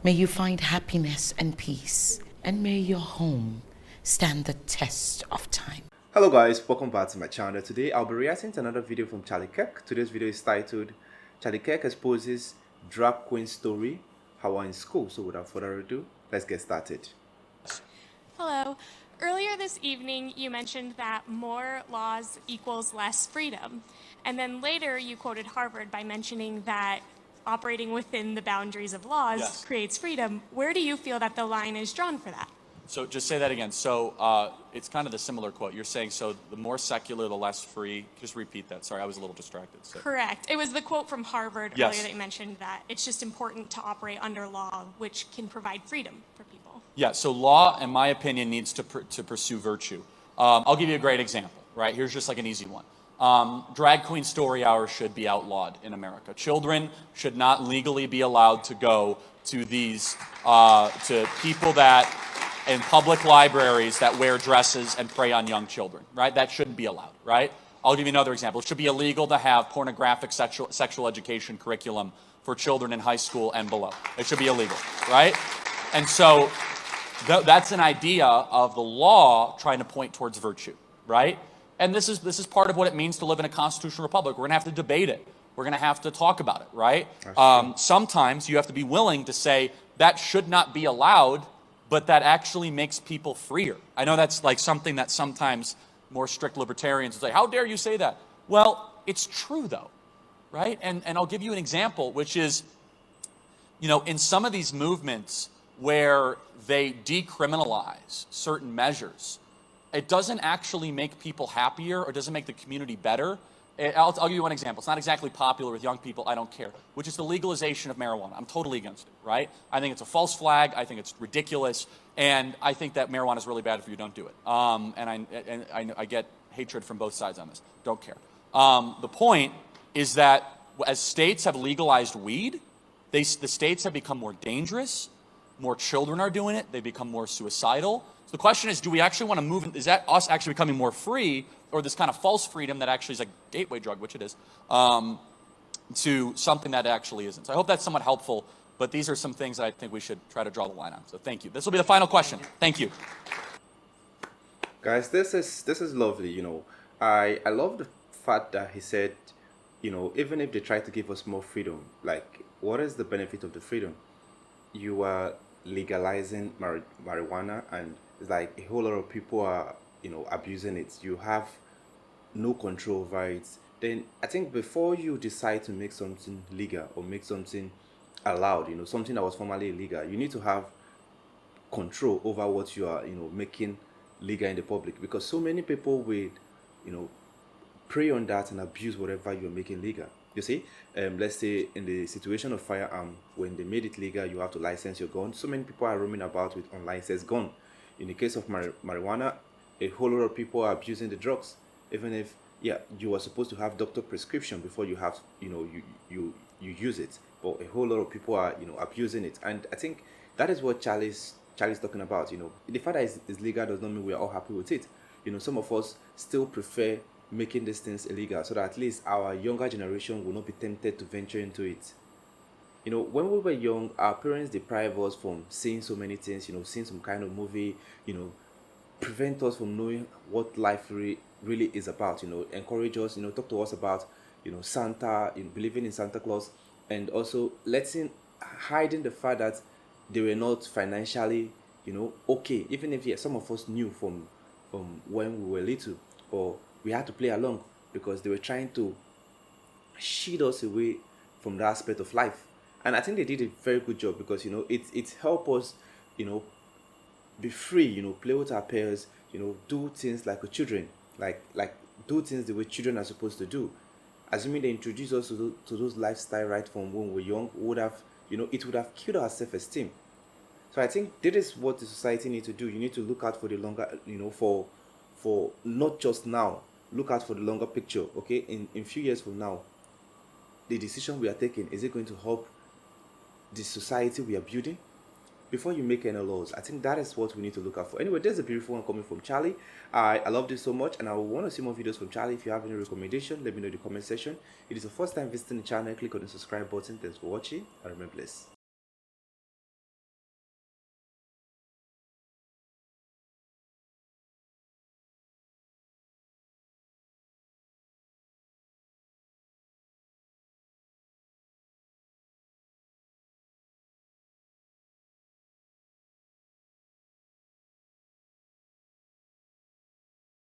May you find happiness and peace, and may your home stand the test of time. Hello guys, welcome back to my channel. Today I'll be reacting to another video from Charlie Kirk. Today's video is titled Charlie Kirk exposes drag queen story, how in school. So without further ado, let's get started. Hello. Earlier this evening, you mentioned that more laws equals less freedom. And then later, you quoted Harvard by mentioning that operating within the boundaries of laws creates freedom. Where do you feel that the line is drawn for that? So just say that again. So it's kind of the similar quote. You're saying, so the more secular, the less free. Just repeat that. Sorry, I was a little distracted. So. Correct. It was the quote from Harvard earlier that you mentioned that it's just important to operate under law, which can provide freedom for people. Yeah, so law, in my opinion, needs to pursue virtue. I'll give you a great example, right? Here's just like an easy one. Drag queen story hours should be outlawed in America. Children should not legally be allowed to go to these, to people that, in public libraries that wear dresses and prey on young children, right? That shouldn't be allowed, right? I'll give you another example. It should be illegal to have pornographic sexual education curriculum for children in high school and below. It should be illegal, right? And so that's an idea of the law trying to point towards virtue, right? And this is part of what it means to live in a constitutional republic. We're going to have to debate it. We're going to have to talk about it, right? Sometimes you have to be willing to say that should not be allowed, but that actually makes people freer. I know that's like something that sometimes more strict libertarians will say, how dare you say that? Well, it's true though, right? And I'll give you an example, which is, you know, in some of these movements where they decriminalize certain measures, it doesn't actually make people happier or doesn't make the community better. I'll give you one example. It's not exactly popular with young people, I don't care, which is the legalization of marijuana. I'm totally against it, right? I think it's a false flag. I think it's ridiculous. And I think that marijuana is really bad for you. Don't do it. And I get hatred from both sides on this. Don't care. The point is that as states have legalized weed, the states have become more dangerous. More children are doing it. They become more suicidal. So the question is, do we actually want to move? Is that us actually becoming more free, or this kind of false freedom that actually is a gateway drug, which it is, to something that actually isn't? So I hope that's somewhat helpful, but these are some things that I think we should try to draw the line on. So thank you. This will be the final question. Thank you. Guys, this is lovely. You know, I love the fact that he said, you know, even if they try to give us more freedom, like, what is the benefit of the freedom? You are legalizing marijuana, and it's like a whole lot of people are, you know, abusing it. You have no control over it. Then I think before you decide to make something legal or make something allowed, you know, something that was formerly illegal, you need to have control over what you are, you know, making legal in the public, because so many people will, you know, prey on that and abuse whatever you're making legal. You see, let's say in the situation of firearm, when they made it legal, you have to license your gun. So many people are roaming about with unlicensed gun. In the case of marijuana, a whole lot of people are abusing the drugs, even if, yeah, you are supposed to have doctor prescription before you have, you know, you use it. But a whole lot of people are, you know, abusing it. And I think that is what Charlie's talking about. You know, the fact that it's legal does not mean we are all happy with it. You know, some of us still prefer making these things illegal so that at least our younger generation will not be tempted to venture into it. You know, when we were young, our parents deprived us from seeing so many things, you know, seeing some kind of movie, you know, prevent us from knowing what life really is about, you know, encourage us, you know, talk to us about, you know, Santa, in believing in Santa Claus, and also hiding the fact that they were not financially, you know, okay, even if, yeah, some of us knew from when we were little, or we had to play along because they were trying to shield us away from the aspect of life. And I think they did a very good job, because, you know, it helped us, you know, be free, you know, play with our peers, you know, do things like with children, like do things the way children are supposed to do. Assuming they introduce us to those lifestyle right from when we were young, would have, you know, it would have killed our self-esteem. So I think that is what the society needs to do. You need to look out for the longer, you know, for not just now. Look out for the longer picture, okay? In few years from now, the decision we are taking, is it going to help the society we are building? Before you make any laws, I think that is what we need to look out for. Anyway, there's a beautiful one coming from Charlie. I love this so much, and I want to see more videos from Charlie. If you have any recommendation, let me know in the comment section. If it is the first time visiting the channel, click on the subscribe button. Thanks for watching, and remember, bless.